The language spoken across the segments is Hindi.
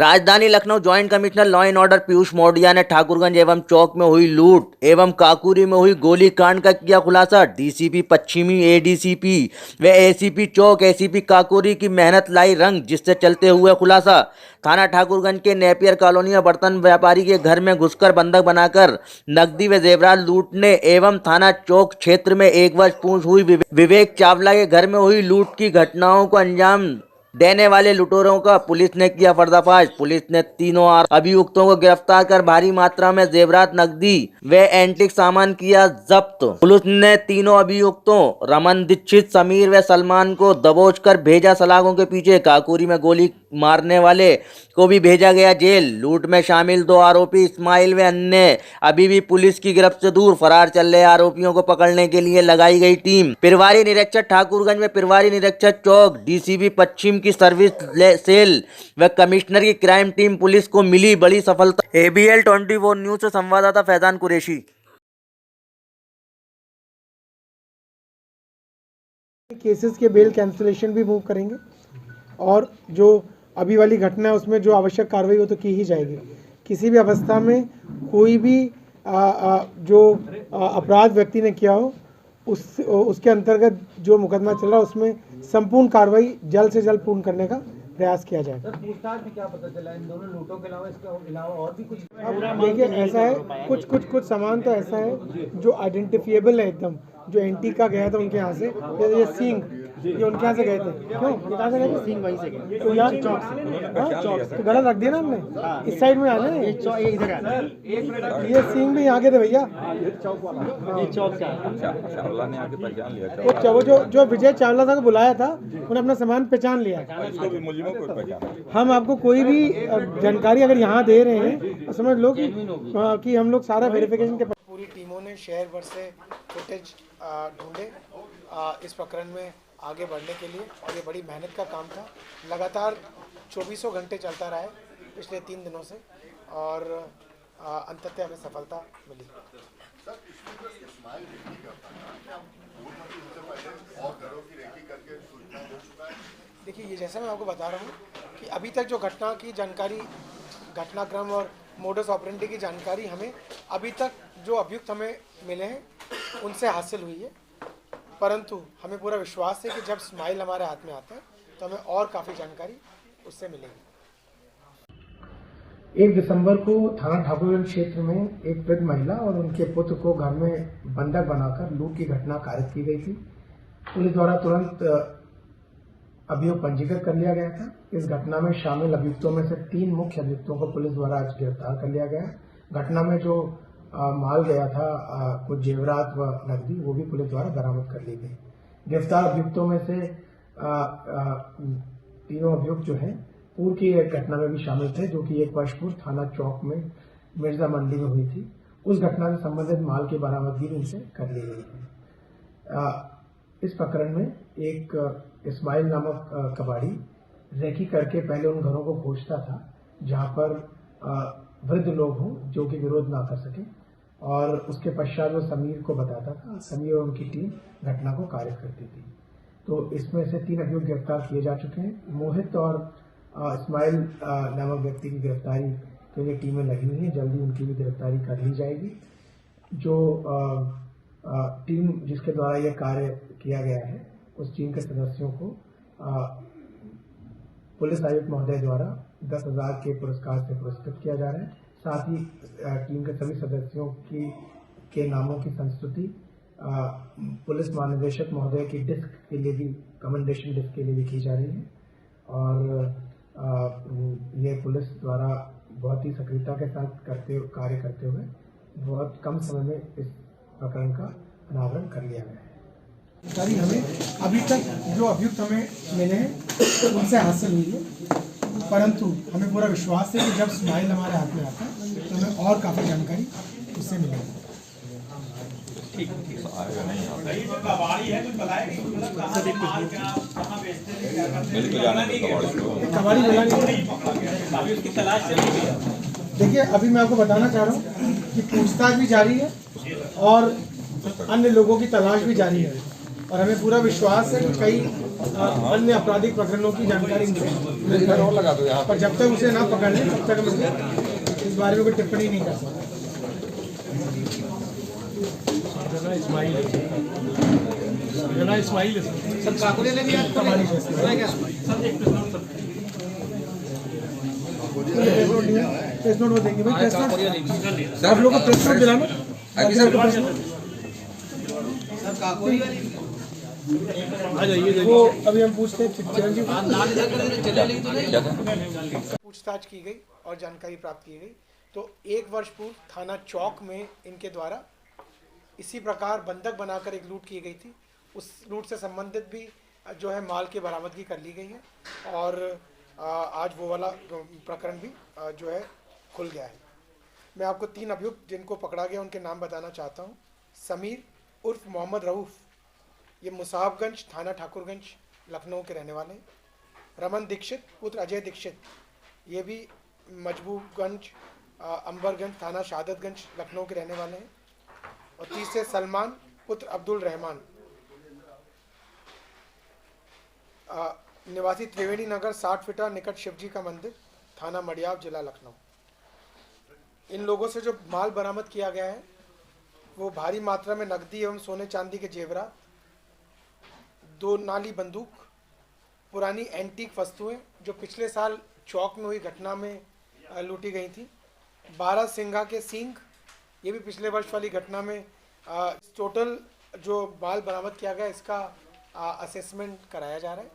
राजधानी Lucknow joint commissioner law and order Piyush Maurya ने ठाकुरगंज एवं चौक में हुई लूट एवं काकुरी में हुई गोलीकांड का किया खुलासा। डीसीपी पश्चिमी, एडीसीपी व एसीपी चौक, एसीपी काकुरी की मेहनत लाई रंग, जिससे चलते हुए खुलासा। थाना ठाकुरगंज के नेपियर कॉलोनी में बर्तन व्यापारी के घर में घुसकर बंधक बनाकर नकदी व जेवरात लूटने एवं थाना चौक क्षेत्र में 1 वर्ष पूर्व हुई विवेक चावला के घर में हुई लूट की घटनाओं को अंजाम देने वाले लुटेरों का पुलिस ने किया पर्दाफाश। पुलिस ने तीनों अभियुक्तों को गिरफ्तार कर भारी मात्रा में जेवरात, नकदी व एंटीक सामान किया जब्त। पुलिस ने तीनों अभियुक्तों रमन दीक्षित, समीर व सलमान को दबोच कर भेजा सलाखों के पीछे। काकुरी में गोली मारने वाले को भी भेजा गया जेल। लूट में शामिल 2 आरोपी इस्माइल व अन्य अभी भी पुलिस की गिरफ्त से दूर। फरार चल रहे आरोपियों को पकड़ने के लिए लगाई गई टीम। प्रभारी निरीक्षक ठाकुरगंज में प्रभारी निरीक्षक चौक, डीसीपी पश्चिम की सर्विस सेल व कमिश्नर की क्राइम टीम पुलिस को मिली बड़ी सफलता। ABL 24 न्यूज से संवाददाता फैजान कुरैशी। केसेस के बेल कैंसिलेशन भी मूव करेंगे और जो अभी वाली घटना है उसमें जो आवश्यक कार्रवाई हो तो की ही जाएगी। किसी भी अवस्था में कोई भी जो अपराध व्यक्ति ने किया हो उसके अंतर्गत जो मुकदमा चल रहा है उसमें संपूर्ण कार्रवाई जल्द से जल्द पूर्ण करने का प्रयास किया जाए। सर, पूछताछ में क्या पता चला इन दोनों लूटों के अलावा इसके अलावा और भी कुछ? देखिए ऐसा है, कुछ सामान तो ऐसा है जो आइडेंटिफिएबल है एकदम, जो एंटी का गया था उनके यहाँ से। ये सींग ये उनके यहाँ से गए थे। क्यों, ये कहाँ से गए थे? सींग वहीं से गए तो यहाँ चौक से तो गलत रख दिया ना हमने। इस साइड में आना है, ये सींग भी यहाँ के थे भैया। चौक का चावला ने आके पहचान लिया। वो जो विजय चावला था को बुलाया था, उन्होंने अपना सामान पहचान लिया। इसको भी मुजरिमों को पहचाना। हम आपको कोई भी जानकारी अगर यहाँ दे रहे हैं तो समझ लो कि हम लोग सारा वेरिफिकेशन के पूरी टीमों ने शहर भर से फुटेज ढूंढे इस प्रकरण में आगे बढ़ने के लिए, और ये बड़ी मेहनत का काम था। लगातार 24 घंटे चलता रहा है पिछले 3 दिनों से, और अंततः हमें सफलता मिली। देखिए, ये जैसा मैं आपको बता रहा हूँ कि अभी तक जो घटना की जानकारी, घटनाक्रम और मोडस ऑपरेंडी की जानकारी हमें अभी तक जो अभियुक्त हमें मिले हैं उनसे हासिल हुई है, परंतु हमें पूरा विश्वास है कि जब स्माइल हमारे हाथ में आता है तो हमें और काफ़ी जानकारी उससे मिलेगी। 1 दिसंबर को थाना ठाकुरगंज क्षेत्र में एक वृद्ध महिला और उनके पुत्र को घर में बंधक बनाकर लूट की घटना कारित की गई थी। पुलिस द्वारा तुरंत अभियोग पंजीकृत कर लिया गया था। इस घटना में शामिल अभियुक्तों में से 3 मुख्य अभियुक्तों को पुलिस द्वारा आज गिरफ्तार कर लिया गया। घटना में जो माल गया था, कुछ जेवरात व नकदी, वो भी पुलिस द्वारा बरामद कर ली गई। गिरफ्तार अभियुक्तों में से तीनों अभियुक्त जो हैं पूर्व की एक घटना में भी शामिल थे, जो कि 1 वर्ष पूर्व थाना चौक में मिर्जा मंडी में हुई थी। उस घटना से संबंधित माल की बरामदगी भी उनसे कर ली गई है। इस प्रकरण में एक इस्माइल नामक कबाड़ी रेकी करके पहले उन घरों को खोजता था जहां पर वृद्ध लोग हों जो कि विरोध ना कर सके, और उसके पश्चात वो समीर को बताता था। समीर और उनकी टीम घटना को कारित करती थी। तो इसमें से 3 अभियुक्त गिरफ्तार किए जा चुके हैं। मोहित और इस्माइल नामक व्यक्ति की गिरफ्तारी के लिए टीमें लगी हुई हैं। जल्दी उनकी भी गिरफ्तारी कर ली जाएगी। जो टीम जिसके द्वारा यह कार्य किया गया है, उस टीम के सदस्यों को पुलिस आयुक्त महोदय द्वारा 10,000 के पुरस्कार से पुरस्कृत किया जा रहा है। साथ ही टीम के सभी सदस्यों के नामों की संस्तुति पुलिस महानिदेशक महोदय की डिस्क के लिए भी, कमेंडेशन डिस्क के लिए भी की जा रही है। और ये पुलिस द्वारा बहुत ही सक्रियता के साथ कार्य करते हुए बहुत कम समय में इस प्रकरण का अनावरण कर लिया गया है। जानकारी हमें अभी तक जो अभियुक्त हमें मिले हैं उनसे हासिल हुई है, परंतु हमें पूरा विश्वास है कि जब स्माइल हमारे हाथ में आता है तो हमें और काफ़ी जानकारी उससे मिलेगी। कबाड़ी मिला नहीं। देखिए, अभी मैं आपको बताना चाह रहा हूँ कि पूछताछ भी जारी है और अन्य लोगों की तलाश भी जारी है, और हमें पूरा विश्वास है कि कई अन्य आपराधिक प्रकरणों की जानकारी मिल जाएगी। पर जब तक उसे ना पकड़ लें तब तक हम इस बारे में कोई टिप्पणी नहीं कर सकते। इस्माइल सर काकुरे ने भी आज प्रेस नोट देंगे भाई, प्रेस नोट आप लोगों को प्रेस नोट दिलाना। वो अभी हम पूछते हैं चिरंजीव, पूछताछ की गई और जानकारी प्राप्त की गई तो 1 वर्ष पूर्व थाना चौक में इनके द्वारा इसी प्रकार बंधक बनाकर एक लूट की गई थी। उस लूट से संबंधित भी जो है माल की बरामदगी कर ली गई है और आज वो वाला प्रकरण भी जो है खुल गया है। मैं आपको 3 अभियुक्त जिनको पकड़ा गया उनके नाम बताना चाहता हूँ। समीर उर्फ मोहम्मद रऊफ़, ये मुसाहबगंज थाना ठाकुरगंज लखनऊ के रहने वाले हैं। रमन दीक्षित पुत्र अजय दीक्षित, ये भी मजबूबगंज अंबरगंज थाना शहादतगंज लखनऊ के रहने वाले हैं। और तीसरे सलमान पुत्र अब्दुल रहमान, निवासी त्रिवेणी नगर 60 फीटा निकट शिवजी का मंदिर थाना मडियाव जिला लखनऊ। इन लोगों से जो माल बरामद किया गया है वो भारी मात्रा में नकदी एवं सोने चांदी के जेवरात, 2 नाली बंदूक, पुरानी एंटीक वस्तुएं जो पिछले साल चौक में हुई घटना में लूटी गई थी, 12 सिंघा के सींग, ये भी पिछले वर्ष वाली घटना में। टोटल जो माल बरामद किया गया इसका असेसमेंट कराया जा रहा है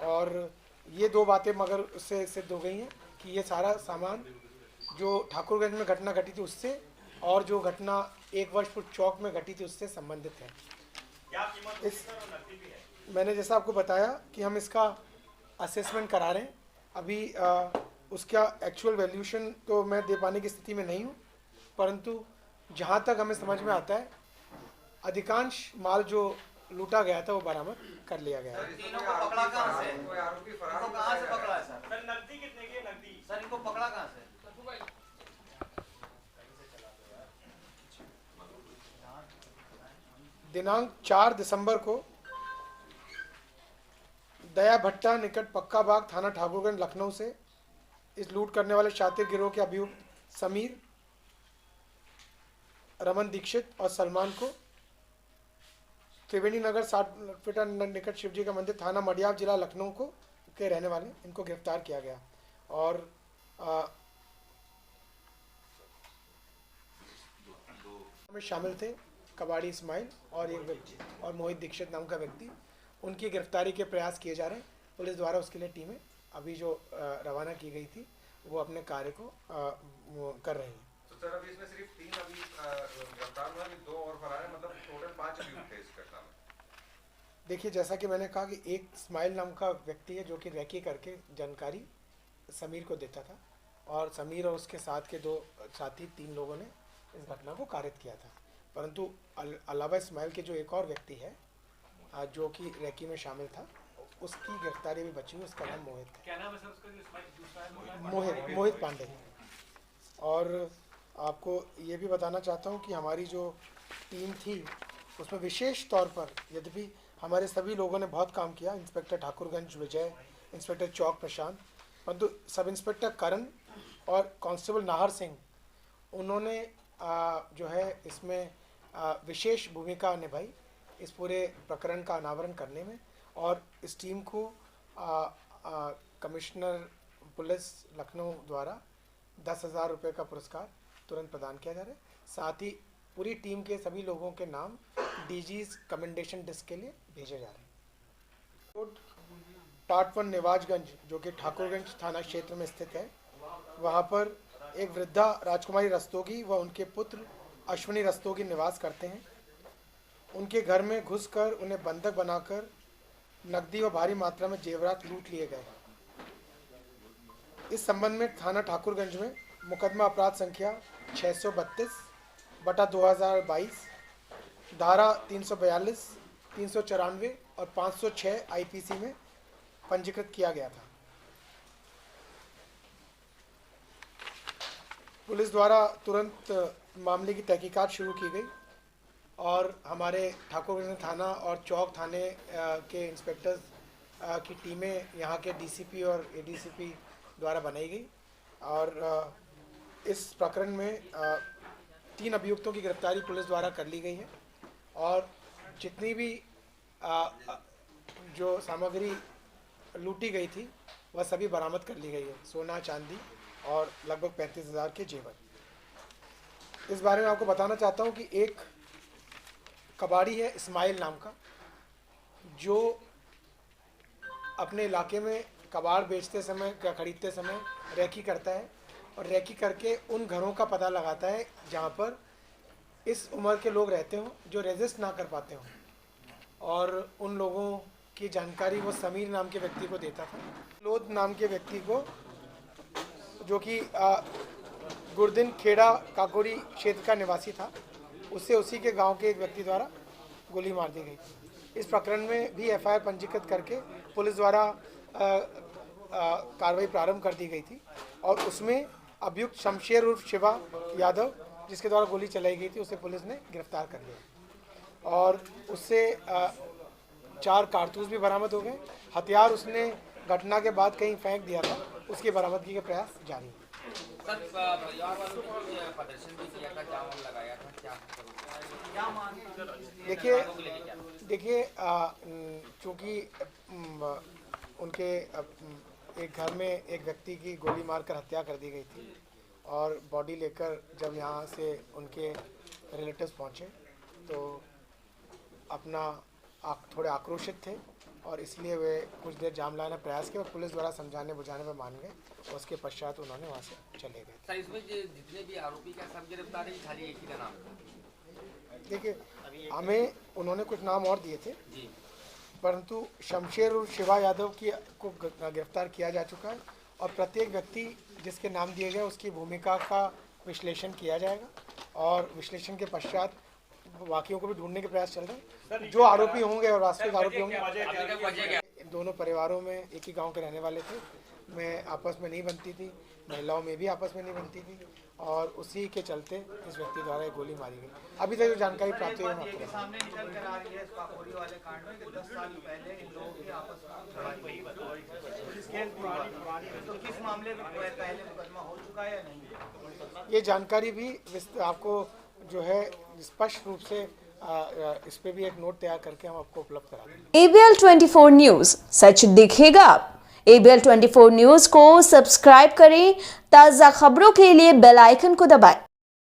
और ये 2 बातें मगर उससे सिद्ध हो गई हैं कि ये सारा सामान जो ठाकुरगंज में घटना घटी थी उससे और जो घटना 1 वर्ष पूर्व चौक में घटी थी उससे संबंधित है। इस मैंने जैसा आपको बताया कि हम इसका असेसमेंट करा रहे हैं। अभी उसका एक्चुअल वैल्यूशन तो मैं दे पाने की स्थिति में नहीं हूँ, परंतु जहाँ तक हमें समझ में आता है अधिकांश माल जो लूटा गया था वो बरामद कर लिया गया है। तीनों को पकड़ा कहाँ से? आरोपी फरार कहाँ से पकड़ा है सर? सर नकदी कितने की है? नकदी सर इनको पकड़ा कहाँ से? दिनांक 4 दिसंबर को दया भट्टा निकट पक्का बाग थाना ठाकुरगंज लखनऊ से इस लूट करने वाले शातिर गिरोह के अभियुक्त समीर, रमन दीक्षित और सलमान को त्रिवेणी नगर 60 फीटा निकट शिवजी का मंदिर थाना मडियाव जिला लखनऊ को के रहने वाले इनको गिरफ्तार किया गया और में शामिल थे कबाड़ी इस्माइल और एक व्यक्ति और मोहित दीक्षित नाम का व्यक्ति। उनकी गिरफ्तारी के प्रयास किए जा रहे हैं। पुलिस द्वारा उसके लिए टीमें अभी जो रवाना की गई थी वो अपने कार्य को कर रही हैं। तो सर अभी इसमें सिर्फ 3 अभी गिरफ्तार हुए, 2 और फरार हैं, मतलब टोटल 5 अभियुक्त थे इस घटना में। देखिए जैसा कि मैंने कहा कि एक इस्माइल नाम का व्यक्ति है जो कि रैकी करके जानकारी समीर को देता था और समीर और उसके साथ के 2 साथी 3 लोगों ने इस घटना को कारित किया था। परंतु अलावा इस्माइल के जो एक और व्यक्ति है जो कि रैकी में शामिल था उसकी गिरफ्तारी भी बची हुई। उसका नाम मोहित है। क्या नाम है सर उसका? मोहित पांडे। और आपको ये भी बताना चाहता हूँ कि हमारी जो टीम थी उसमें विशेष तौर पर, यद्यपि हमारे सभी लोगों ने बहुत काम किया, इंस्पेक्टर ठाकुरगंज विजय, इंस्पेक्टर चौक प्रशांत, परंतु सब इंस्पेक्टर करण और कांस्टेबल नाहर सिंह, उन्होंने जो है इसमें विशेष भूमिका निभाई इस पूरे प्रकरण का अनावरण करने में। और इस टीम को कमिश्नर पुलिस लखनऊ द्वारा 10,000 रुपये का पुरस्कार तुरंत प्रदान किया जा रहा है। साथ ही पूरी टीम के सभी लोगों के नाम डीजीज कमेंडेशन डिस्क के लिए भेजे जा रहे हैं। पार्ट 1 निवाजगंज जो कि ठाकुरगंज थाना क्षेत्र में स्थित है, वहाँ पर एक वृद्धा राजकुमारी रस्तोगी व उनके पुत्र अश्विनी रस्तोगी निवास करते हैं। उनके घर में घुसकर उन्हें बंधक बनाकर नकदी व भारी मात्रा में जेवरात लूट लिए गए। इस संबंध में थाना ठाकुरगंज में मुकदमा अपराध संख्या 632/2022 धारा 342, 394 और 506 आईपीसी में पंजीकृत किया गया था। पुलिस द्वारा तुरंत मामले की तहकीकात शुरू की गई और हमारे ठाकुरगंज थाना और चौक थाने के इंस्पेक्टर्स की टीमें यहाँ के डीसीपी और एडीसीपी द्वारा बनाई गई और इस प्रकरण में 3 अभियुक्तों की गिरफ्तारी पुलिस द्वारा कर ली गई है और जितनी भी जो सामग्री लूटी गई थी वह सभी बरामद कर ली गई है, सोना चांदी और लगभग 35,000 के जेवर। इस बारे में आपको बताना चाहता हूं कि एक कबाड़ी है इस्माइल नाम का, जो अपने इलाके में कबाड़ बेचते समय या खरीदते समय रैकी करता है और रैकी करके उन घरों का पता लगाता है जहां पर इस उम्र के लोग रहते हों जो रेजिस्ट ना कर पाते हों और उन लोगों की जानकारी वो समीर नाम के व्यक्ति को देता था। लोध नाम के व्यक्ति को, जो कि गुरदिन खेड़ा काकोरी क्षेत्र का निवासी था, उससे उसी के गांव के एक व्यक्ति द्वारा गोली मार दी गई। इस प्रकरण में भी एफआईआर पंजीकृत करके पुलिस द्वारा कार्रवाई प्रारंभ कर दी गई थी और उसमें अभियुक्त शमशेर उर्फ शिवा यादव, जिसके द्वारा गोली चलाई गई थी, उसे पुलिस ने गिरफ्तार कर लिया और उससे 4 कारतूस भी बरामद हो गए। हथियार उसने घटना के बाद कहीं फेंक दिया था, उसकी बरामदगी के प्रयास जारी हैं। सर, परिवार वालों ने प्रदर्शन भी किया था, जाम लगाया था, क्या देखिए चूँकि उनके एक घर में एक व्यक्ति की गोली मारकर हत्या कर दी गई थी और बॉडी लेकर जब यहाँ से उनके रिलेटिव्स पहुँचे तो थोड़े आक्रोशित थे और इसलिए वे कुछ देर जाम लगाने का प्रयास किया और पुलिस द्वारा समझाने बुझाने में मान गए और उसके पश्चात उन्होंने वहाँ से चले गए। सर, इसमें जितने भी आरोपी का सब गिरफ्तार है, खाली एक ही का नाम? देखिए, हमें उन्होंने कुछ नाम और दिए थे जी, परंतु शमशेर और शिवा यादव को गिरफ्तार किया जा चुका है और प्रत्येक व्यक्ति जिसके नाम दिए गए उसकी भूमिका का विश्लेषण किया जाएगा और विश्लेषण के पश्चात वाकियों को भी ढूंढने के प्रयास चल रहे हैं। जो आरोपी होंगे और वास्तविक आरोपी होंगे, दोनों परिवारों में एक ही गांव के रहने वाले थे, में आपस में नहीं बनती थी, महिलाओं में भी आपस में नहीं बनती थी और उसी के चलते इस व्यक्ति द्वारा एक गोली मारी गई। अभी तक जो जानकारी प्राप्त हुई है सामने निकल कर आ रही है काकोरी वाले कांड में कि 10 साल पहले इन लोगों की आपस में तो किस मामले में पहले मुकदमा हो चुका है या नहीं, ये जानकारी भी आपको जो है स्पष्ट रूप से इस पे भी एक नोट तैयार करके हम आपको उपलब्ध करा देंगे। ABL 24 न्यूज, सच दिखेगा। ABL 24 न्यूज को सब्सक्राइब करें, ताज़ा खबरों के लिए बेल आइकन को दबाएं।